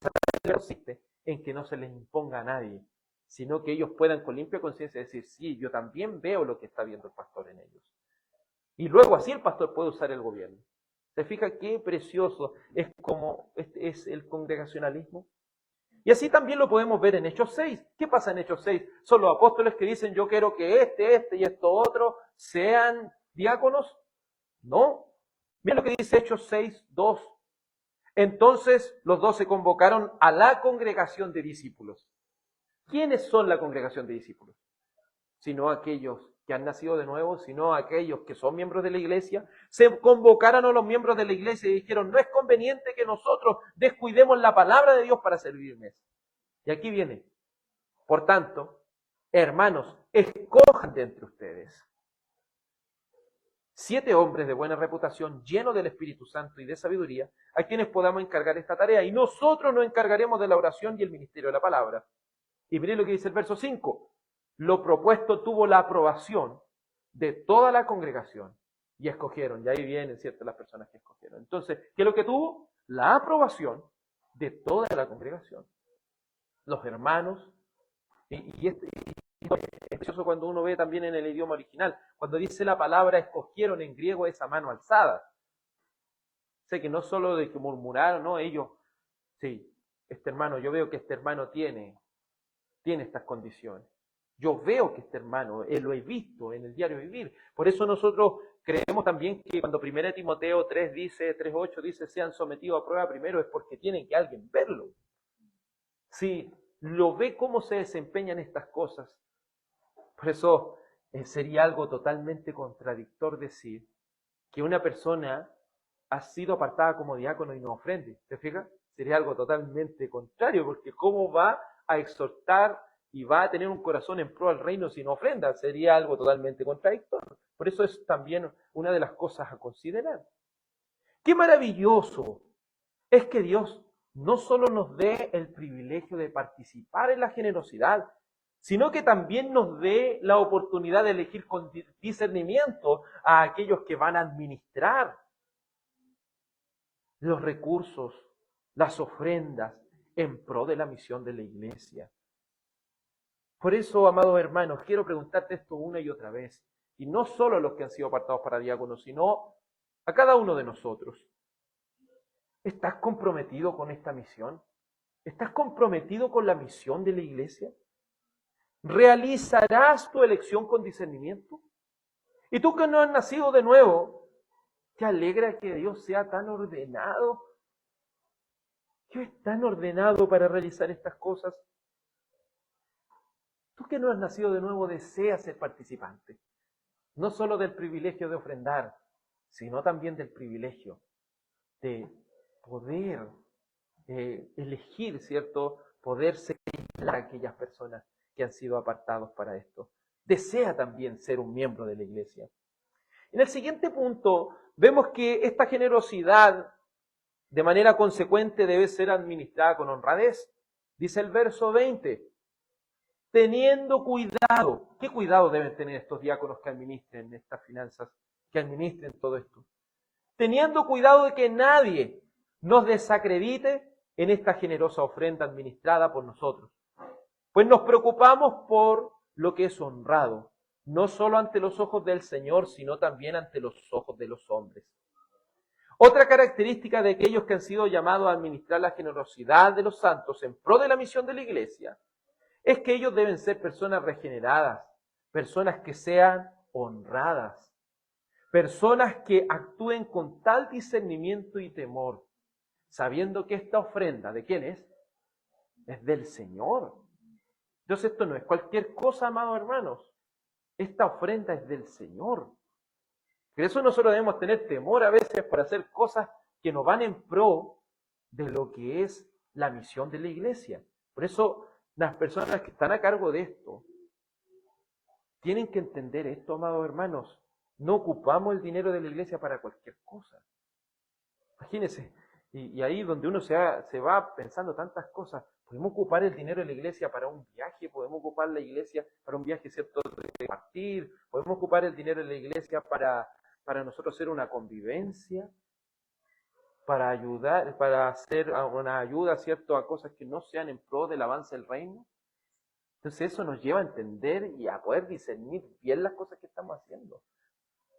consiste en que no se les imponga a nadie, sino que ellos puedan con limpia conciencia decir, sí, yo también veo lo que está viendo el pastor en ellos. Y luego así el pastor puede usar el gobierno. ¿Se fija qué precioso es como es el congregacionalismo? Y así también lo podemos ver en Hechos 6. ¿Qué pasa en Hechos 6? Son los apóstoles que dicen, yo quiero que este y esto otro sean diáconos. No. Mira lo que dice Hechos 6, 2. Entonces los 12 convocaron a la congregación de discípulos. ¿Quiénes son la congregación de discípulos? Sino aquellos que han nacido de nuevo, sino aquellos que son miembros de la iglesia. Se convocaron a los miembros de la iglesia y dijeron, no es conveniente que nosotros descuidemos la palabra de Dios para servirles. Y aquí viene, por tanto, hermanos, escojan de entre ustedes 7 hombres de buena reputación, llenos del Espíritu Santo y de sabiduría, a quienes podamos encargar esta tarea. Y nosotros nos encargaremos de la oración y el ministerio de la palabra. Y miren lo que dice el verso 5. Lo propuesto tuvo la aprobación de toda la congregación. Y escogieron, y ahí vienen, ¿cierto?, las personas que escogieron. Entonces, ¿qué es lo que tuvo? La aprobación de toda la congregación. Los hermanos, y es precioso cuando uno ve también en el idioma original, cuando dice la palabra escogieron en griego esa mano alzada. Sé que no solo de que murmuraron, no, ellos, sí, este hermano, yo veo que este hermano tiene estas condiciones. Yo veo que este hermano, lo he visto en el diario vivir. Por eso nosotros creemos también que cuando 1 Timoteo 3:8 dice, sean sometidos a prueba primero, es porque tienen que alguien verlo. Si lo ve cómo se desempeñan estas cosas, por eso sería algo totalmente contradictor decir que una persona ha sido apartada como diácono y no ofrende. ¿Se fija? sería algo totalmente contrario, porque ¿cómo va a exhortar y va a tener un corazón en pro al reino sin ofrenda? Sería algo totalmente contradictorio. Por eso es también una de las cosas a considerar. Qué maravilloso es que Dios no solo nos dé el privilegio de participar en la generosidad, sino que también nos dé la oportunidad de elegir con discernimiento a aquellos que van a administrar los recursos, las ofrendas en pro de la misión de la iglesia. Por eso, amados hermanos, quiero preguntarte esto una y otra vez, y no solo a los que han sido apartados para diáconos, sino a cada uno de nosotros. ¿Estás comprometido con esta misión? ¿Estás comprometido con la misión de la iglesia? ¿Realizarás tu elección con discernimiento? Y tú que no has nacido de nuevo, ¿te alegra que Dios sea tan ordenado? Dios es tan ordenado para realizar estas cosas. Tú que no has nacido de nuevo deseas ser participante, no solo del privilegio de ofrendar, sino también del privilegio de poder elegir, ¿cierto? Poder señalar a aquellas personas que han sido apartados para esto. Desea también ser un miembro de la iglesia. En el siguiente punto, vemos que esta generosidad, de manera consecuente, debe ser administrada con honradez. Dice el verso 20, teniendo cuidado. ¿Qué cuidado deben tener estos diáconos que administren estas finanzas, que administren todo esto? Teniendo cuidado de que nadie nos desacredite en esta generosa ofrenda administrada por nosotros. Pues nos preocupamos por lo que es honrado, no solo ante los ojos del Señor, sino también ante los ojos de los hombres. Otra característica de aquellos que han sido llamados a administrar la generosidad de los santos en pro de la misión de la iglesia es que ellos deben ser personas regeneradas, personas que sean honradas, personas que actúen con tal discernimiento y temor, sabiendo que esta ofrenda, ¿de quién es? Es del Señor. Entonces esto no es cualquier cosa, amados hermanos. Esta ofrenda es del Señor. Por eso nosotros debemos tener temor a veces para hacer cosas que nos van en pro de lo que es la misión de la iglesia. Por eso las personas que están a cargo de esto tienen que entender esto, amados hermanos. No ocupamos el dinero de la iglesia para cualquier cosa. Imagínense, y ahí donde uno se va pensando tantas cosas, podemos ocupar el dinero de la iglesia para un viaje, podemos ocupar la iglesia para un viaje, ¿cierto?, de partir, podemos ocupar el dinero de la iglesia para nosotros hacer una convivencia, para ayudar, para hacer una ayuda, ¿cierto?, a cosas que no sean en pro del avance del reino. Entonces eso nos lleva a entender y a poder discernir bien las cosas que estamos haciendo.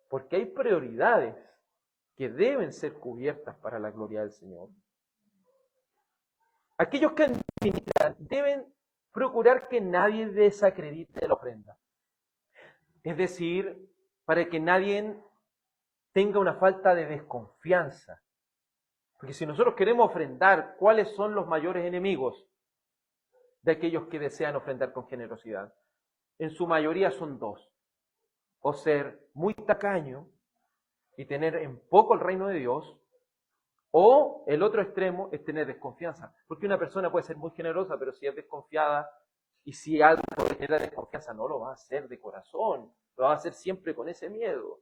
Porque hay prioridades que deben ser cubiertas para la gloria del Señor. Aquellos que administran deben procurar que nadie desacredite la ofrenda. Es decir, para que nadie tenga una falta de desconfianza. Porque si nosotros queremos ofrendar, ¿cuáles son los mayores enemigos de aquellos que desean ofrendar con generosidad? En su mayoría son dos. O ser muy tacaño y tener en poco el reino de Dios, o el otro extremo es tener desconfianza. Porque una persona puede ser muy generosa, pero si es desconfiada y si algo genera desconfianza, no lo va a hacer de corazón, lo va a hacer siempre con ese miedo.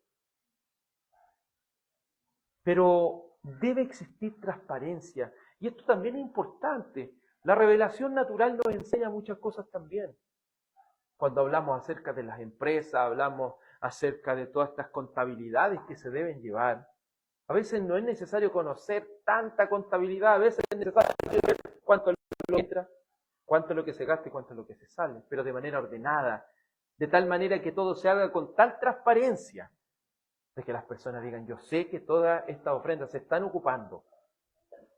Pero debe existir transparencia, y esto también es importante. La revelación natural nos enseña muchas cosas también. Cuando hablamos acerca de las empresas, hablamos acerca de todas estas contabilidades que se deben llevar. A veces no es necesario conocer tanta contabilidad, a veces es necesario ver cuánto es lo que entra, cuánto es lo que se gasta y cuánto es lo que se sale, pero de manera ordenada, de tal manera que todo se haga con tal transparencia, de que las personas digan, yo sé que todas estas ofrendas se están ocupando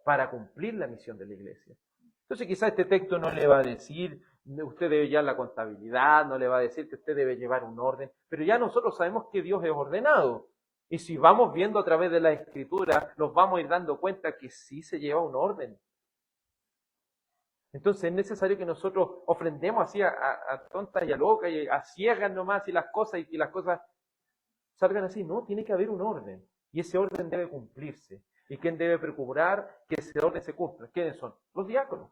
para cumplir la misión de la iglesia. Entonces quizás este texto no le va a decir, usted debe llevar la contabilidad, no le va a decir que usted debe llevar un orden, pero ya nosotros sabemos que Dios es ordenado. Y si vamos viendo a través de la Escritura, nos vamos a ir dando cuenta que sí se lleva un orden. Entonces es necesario que nosotros ofrendemos así a tontas y a locas y a ciegas nomás y las cosas salgan así. No, tiene que haber un orden. Y ese orden debe cumplirse. ¿Y quién debe procurar que ese orden se cumpla? ¿Quiénes son? Los diáconos.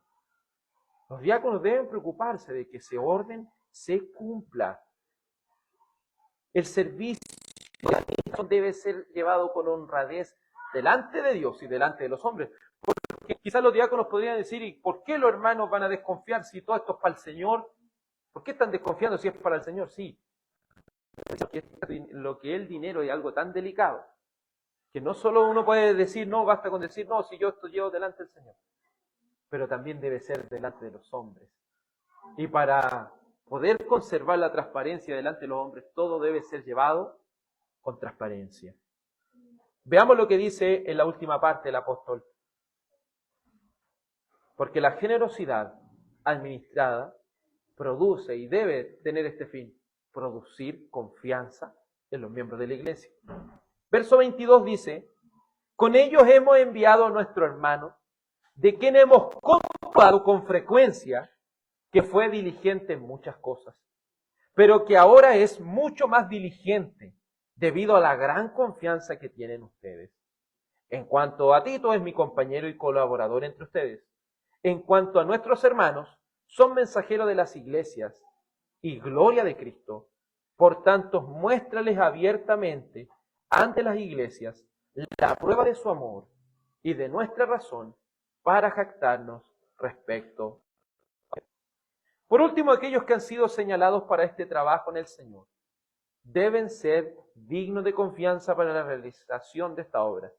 Los diáconos deben preocuparse de que ese orden se cumpla. El servicio debe ser llevado con honradez delante de Dios y delante de los hombres. Porque quizás los diáconos podrían decir, ¿y por qué los hermanos van a desconfiar si todo esto es para el Señor? ¿Por qué están desconfiando si es para el Señor? Sí, lo que es el dinero es algo tan delicado, que no solo uno puede decir, no, basta con decir, no, si yo esto llevo delante del Señor, pero también debe ser delante de los hombres. Y para poder conservar la transparencia delante de los hombres, todo debe ser llevado con transparencia. Veamos lo que dice en la última parte el apóstol. Porque la generosidad administrada produce y debe tener este fin, producir confianza en los miembros de la iglesia. Verso 22 dice, con ellos hemos enviado a nuestro hermano, de quien hemos comprobado con frecuencia que fue diligente en muchas cosas, pero que ahora es mucho más diligente debido a la gran confianza que tienen ustedes. En cuanto a Tito, es mi compañero y colaborador entre ustedes. En cuanto a nuestros hermanos, son mensajeros de las iglesias y gloria de Cristo. Por tanto, muéstrales abiertamente ante las iglesias la prueba de su amor y de nuestra razón para jactarnos respecto. Por último, aquellos que han sido señalados para este trabajo en el Señor deben ser dignos de confianza para la realización de esta obra.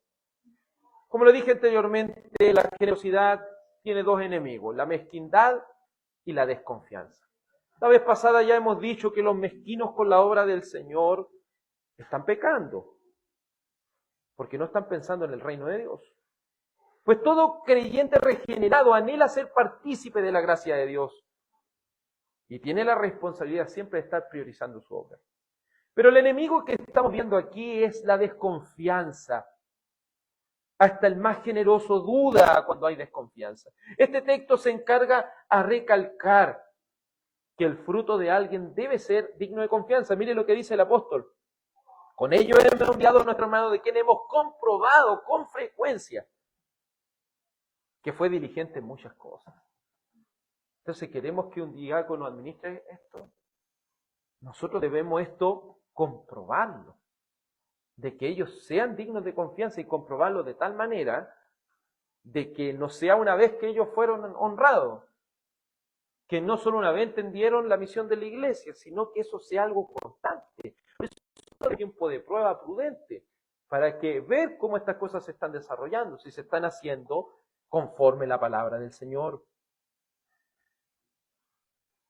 Como lo dije anteriormente, la generosidad tiene dos enemigos, la mezquindad y la desconfianza. La vez pasada ya hemos dicho que los mezquinos con la obra del Señor están pecando, porque no están pensando en el reino de Dios. Pues todo creyente regenerado anhela ser partícipe de la gracia de Dios y tiene la responsabilidad siempre de estar priorizando su obra. Pero el enemigo que estamos viendo aquí es la desconfianza. Hasta el más generoso duda cuando hay desconfianza. Este texto se encarga a recalcar que el fruto de alguien debe ser digno de confianza. Mire lo que dice el apóstol. Con ello hemos enviado a nuestro hermano, de quien hemos comprobado con frecuencia que fue diligente en muchas cosas. Entonces, queremos que un diácono administre esto. Nosotros debemos esto comprobarlo, de que ellos sean dignos de confianza y comprobarlo de tal manera de que no sea una vez que ellos fueron honrados, que no solo una vez entendieron la misión de la iglesia, sino que eso sea algo constante. Por eso es un tiempo de prueba prudente, para que ver cómo estas cosas se están desarrollando, si se están haciendo conforme la palabra del Señor.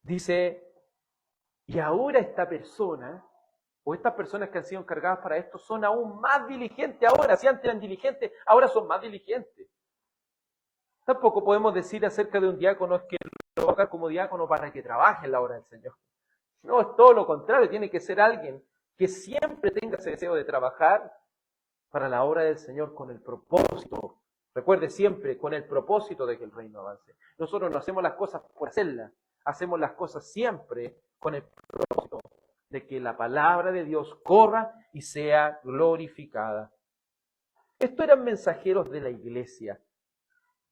Dice, y ahora esta persona, o estas personas que han sido encargadas para esto, son aún más diligentes ahora. Si antes eran diligentes, ahora son más diligentes. Tampoco podemos decir acerca de un diácono es que lo haga como diácono para que trabaje en la obra del Señor. No, es todo lo contrario. Tiene que ser alguien que siempre tenga ese deseo de trabajar para la obra del Señor con el propósito. Recuerde siempre, con el propósito de que el reino avance. Nosotros no hacemos las cosas por hacerlas. Hacemos las cosas siempre con el propósito de que la palabra de Dios corra y sea glorificada. Estos eran mensajeros de la iglesia.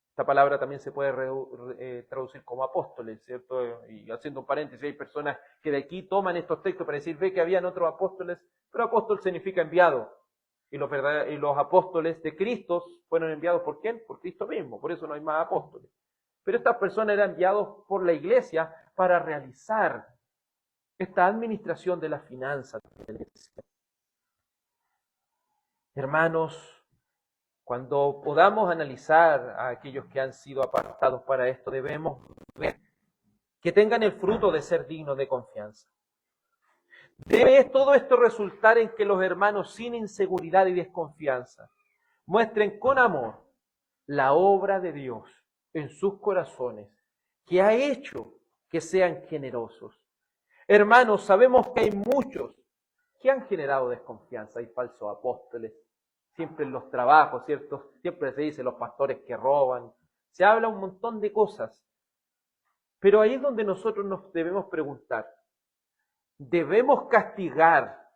Esta palabra también se puede traducir como apóstoles, ¿cierto? Y haciendo un paréntesis, hay personas que de aquí toman estos textos para decir, ve que habían otros apóstoles, pero apóstol significa enviado. Y los apóstoles de Cristo fueron enviados ¿por quién? Por Cristo mismo, por eso no hay más apóstoles. Pero estas personas eran enviados por la iglesia para realizar esta administración de las finanzas de la iglesia. Hermanos, cuando podamos analizar a aquellos que han sido apartados para esto, debemos ver que tengan el fruto de ser dignos de confianza. Debe todo esto resultar en que los hermanos sin inseguridad y desconfianza muestren con amor la obra de Dios en sus corazones, que ha hecho que sean generosos. Hermanos, sabemos que hay muchos que han generado desconfianza. Hay falsos apóstoles, siempre en los trabajos, ¿cierto? Siempre se dice los pastores que roban. Se habla un montón de cosas. Pero ahí es donde nosotros nos debemos preguntar, ¿debemos castigar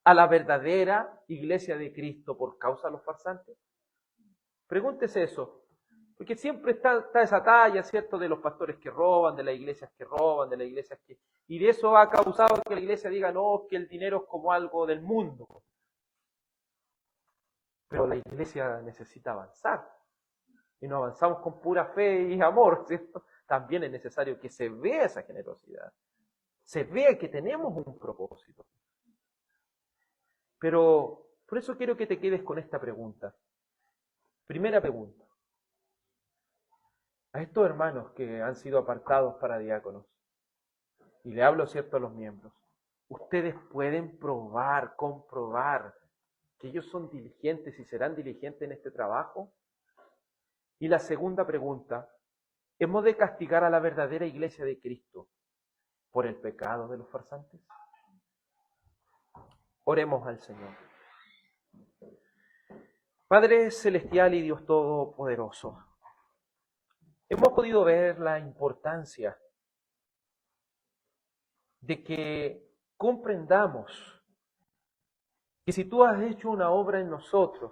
a la verdadera iglesia de Cristo por causa de los farsantes? Pregúntese eso. Porque siempre está esa talla, ¿cierto?, de los pastores que roban, de las iglesias que roban, de las iglesias que... Y de eso ha causado que la iglesia diga, no, que el dinero es como algo del mundo. Pero la iglesia necesita avanzar. Y no avanzamos con pura fe y amor, ¿cierto? También es necesario que se vea esa generosidad. Se vea que tenemos un propósito. Pero por eso quiero que te quedes con esta pregunta. Primera pregunta. A estos hermanos que han sido apartados para diáconos, y le hablo, ¿cierto?, a los miembros, ustedes pueden comprobar que ellos son diligentes y serán diligentes en este trabajo. Y la segunda pregunta, ¿hemos de castigar a la verdadera iglesia de Cristo por el pecado de los farsantes? Oremos al Señor. Padre celestial y Dios todopoderoso, hemos podido ver la importancia de que comprendamos que si tú has hecho una obra en nosotros,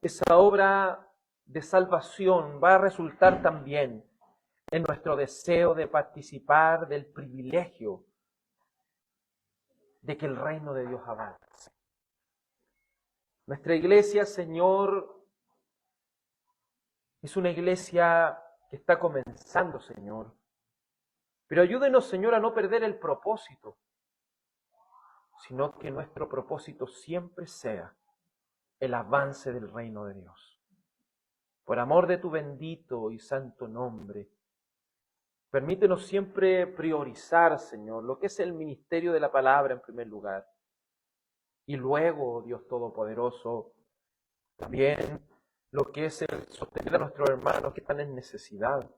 esa obra de salvación va a resultar también en nuestro deseo de participar del privilegio de que el reino de Dios avance. Nuestra iglesia, Señor, es una iglesia que está comenzando, Señor. Pero ayúdenos, Señor, a no perder el propósito, sino que nuestro propósito siempre sea el avance del reino de Dios. Por amor de tu bendito y santo nombre, permítenos siempre priorizar, Señor, lo que es el ministerio de la palabra en primer lugar. Y luego, Dios Todopoderoso, también lo que es el sostener a nuestros hermanos que están en necesidad.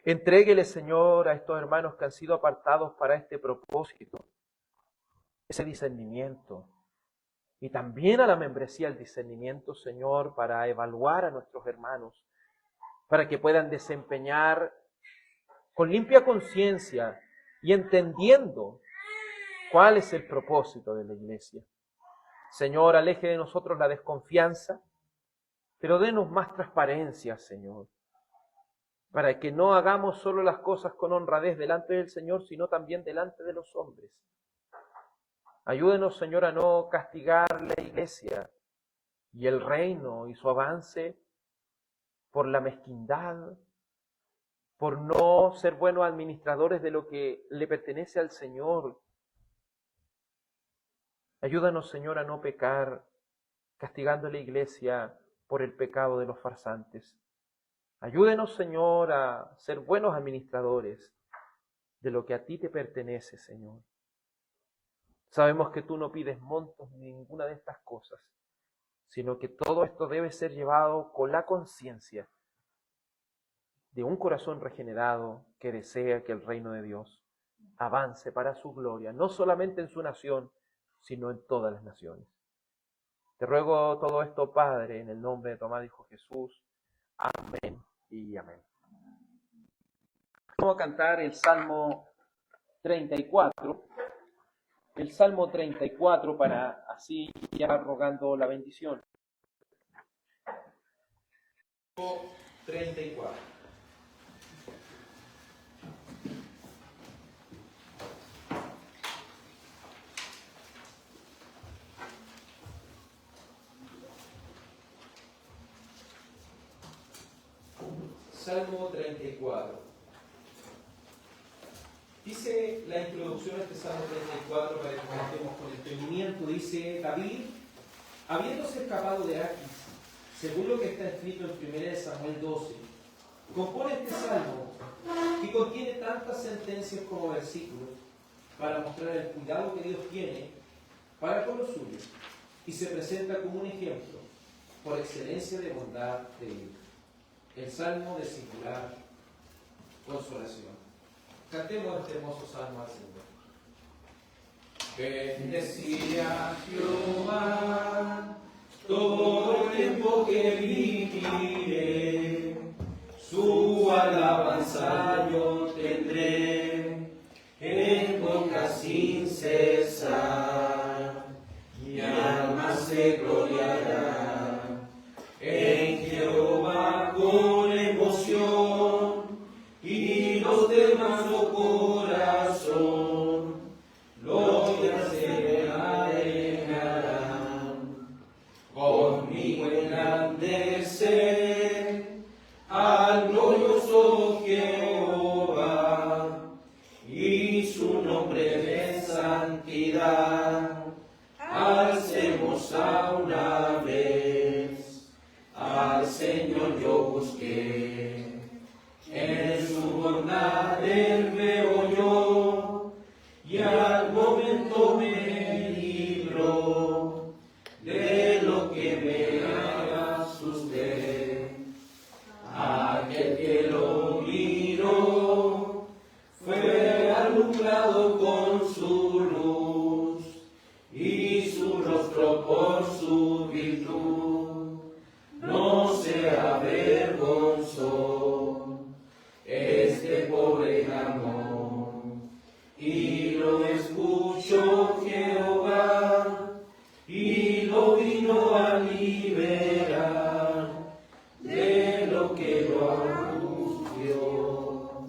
Entréguele, Señor, a estos hermanos que han sido apartados para este propósito, ese discernimiento. Y también a la membresía el discernimiento, Señor, para evaluar a nuestros hermanos, para que puedan desempeñar con limpia conciencia y entendiendo cuál es el propósito de la iglesia. Señor, aleje de nosotros la desconfianza, pero denos más transparencia, Señor, para que no hagamos solo las cosas con honradez delante del Señor, sino también delante de los hombres. Ayúdenos, Señor, a no castigar la iglesia y el reino y su avance por la mezquindad, por no ser buenos administradores de lo que le pertenece al Señor. Ayúdanos, Señor, a no pecar, castigando a la iglesia por el pecado de los farsantes. Ayúdenos, Señor, a ser buenos administradores de lo que a ti te pertenece, Señor. Sabemos que tú no pides montos ni ninguna de estas cosas, sino que todo esto debe ser llevado con la conciencia de un corazón regenerado que desea que el reino de Dios avance para su gloria, no solamente en su nación, sino en todas las naciones. Te ruego todo esto, Padre, en el nombre de tu amado Hijo Jesús. Amén y amén. Vamos a cantar el Salmo 34. El Salmo 34 para así ya rogando la bendición. 34. Salmo 34. Dice la introducción a este Salmo 34 para que comentemos con entendimiento. Dice David, habiéndose escapado de Aquis, según lo que está escrito en 1 Samuel 12, compone este salmo que contiene tantas sentencias como versículos para mostrar el cuidado que Dios tiene para con los suyos y se presenta como un ejemplo por excelencia de bondad de Dios. El salmo de singular consolación. Cantemos este hermoso salmo al Señor. Bendeciré a Jehová todo el tiempo que viviré, su alabanza yo tendré en boca sin cesar. Mi alma se gloriará nuestro corazón, lo que se alegrarán. Conmigo engrandecer al glorioso Jehová y su nombre de santidad. Alcemos a una vez, al Señor yo busqué, en su bondad él me oyó, y al momento me libró de lo que me asusté. Aquel que lo miró fue alumbrado con su luz, y su rostro por su virtud no se avergonzó. Este pobre clamó, y lo escuchó Jehová, y lo vino a liberar de lo que lo angustió.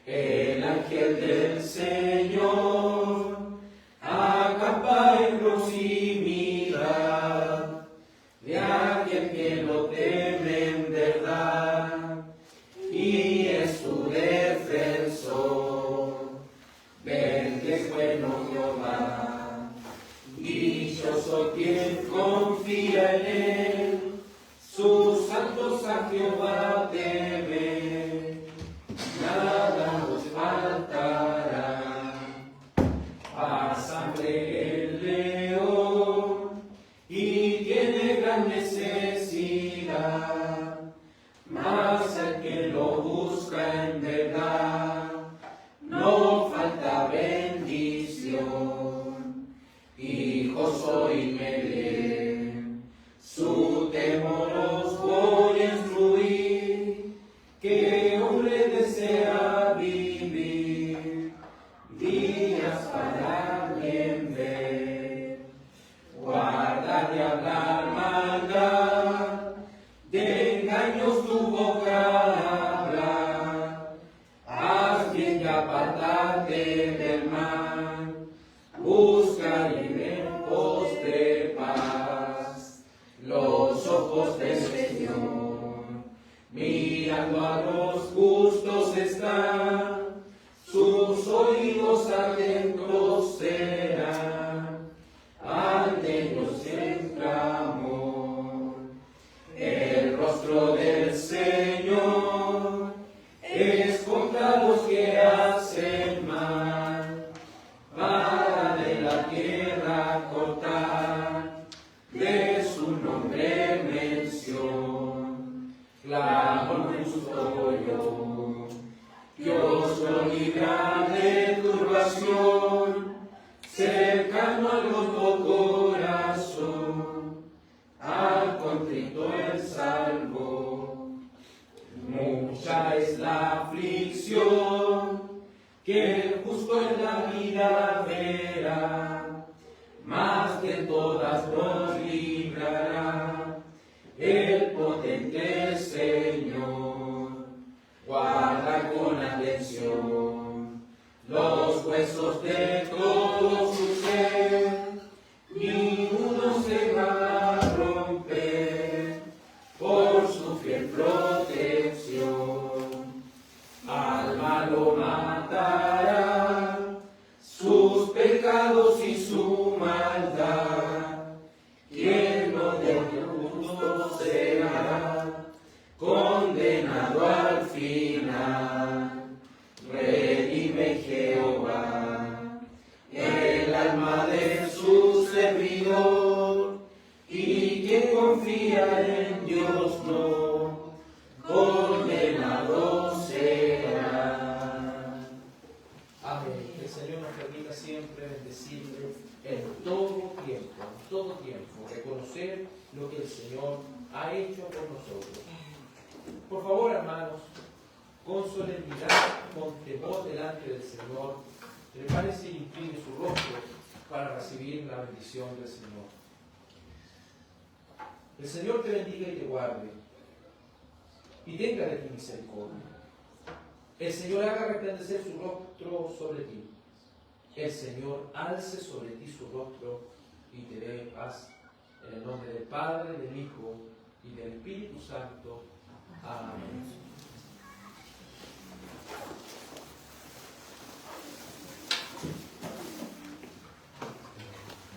El ángel del Señor acampa en proximidad de aquel que lo teme en verdad, y es su defensor. Ven que es bueno Jehová, dichoso quien confía en él, sus santos a Jehová temen, nada nos faltará. Pasa hambre el león y tiene gran necesidad, mas el que lo busca en verdad no falta bendición. Hijos, oídme, su temor os voy a instruir, que hombre desea vivir días para bien ver. Guarda de hablar maldad, de engaños tu boca habla, haz bien y apártate del mal, busca y en postre paz. Los ojos del Señor mirando a los justos están, sus oídos atentos serán ante ellos en clamor. El rostro del Señor es contra los que hacen mal, para de la tierra cortar, de su nombre mención. Clamo justo yo, Dios lo libra de turbación, cercano al roto corazón, al contrito el salvo. Mucha es la aflicción que el justo en la vida verá, mas de todas nos librará el potente Señor. Guarda con atención los huesos de todo su ser, ninguno se va a romper por su fiel protección. Al malo matará sus pecados y su maldad, quien no de justo será condenado al final. Redime Jehová el alma de su servidor, y quien confía en Dios no condenado será. Amén. Que el Señor nos permita siempre bendecirle en todo tiempo, reconocer lo que el Señor ha hecho por nosotros. Por favor, hermanos, con solemnidad, con temor delante del Señor, prepárese y incline su rostro para recibir la bendición del Señor. El Señor te bendiga y te guarde, y tenga de ti misericordia. El Señor haga resplandecer su rostro sobre ti. El Señor alce sobre ti su rostro y te dé paz. En el nombre del Padre, del Hijo y del Espíritu Santo.